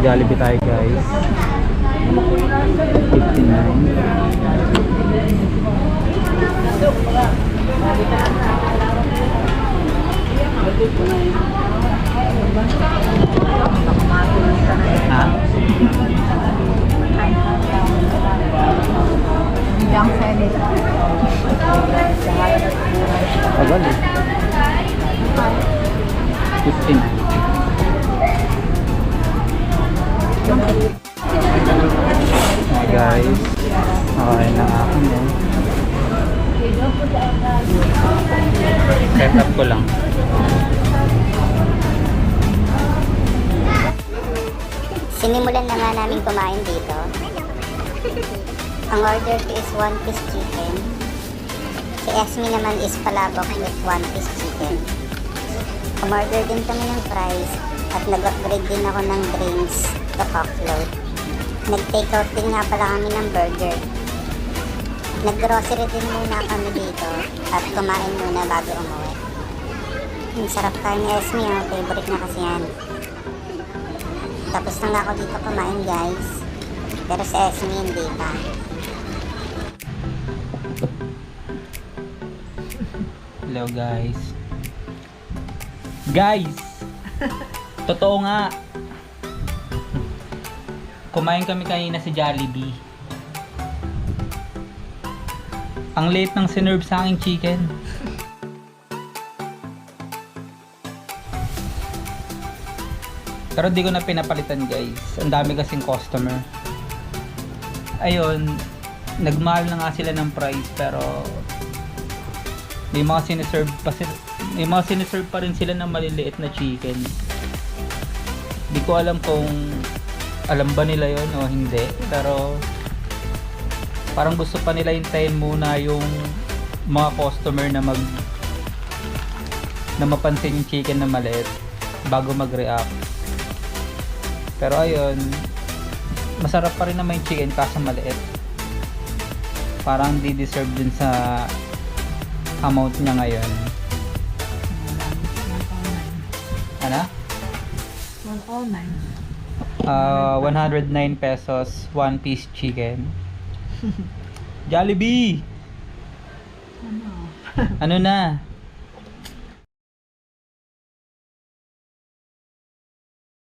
Jollibee tayo guys. 59. Ha? Biglang selling. Tagal eh. 15. Hi guys. Okay na akin yan. Set up ko lang. Sinimulan na nga namin kumain dito. Ang order ko is 1 piece chicken. Si Esme naman is palabok with 1 piece chicken. Umorder din kami ng fries at nag-upgrade din ako ng drinks to cock float. Nag-take out din nga pala kami ng burger. Nag-grocery din muna kami dito at kumain muna bago umuwi. Ang sarap tayo ni Esme, oh. Favorite na kasi yan. Tapos na nga ako dito kumain guys. Pero si Esme hindi pa. Hello guys. Guys! Totoo nga. Kumain kami kanina sa Jollibee. Ang late ng sinerve sa aking chicken. Pero di ko na pinapalitan guys. Ang dami kasing customer. Ayun, nagmahal na nga sila ng price pero may mga siniserve pa rin sila ng maliliit na chicken. Di ko alam kung alam ba nila yon o hindi, pero parang gusto pa nila hintayin muna yung mga customer na mapansin yung chicken na maliit bago mag-react. Pero ayun, masarap pa rin naman yung chicken kaso maliit. Parang di deserve din sa amount niya ngayon. Ano? 109 pesos 1 piece chicken. Jollibee! Ano na?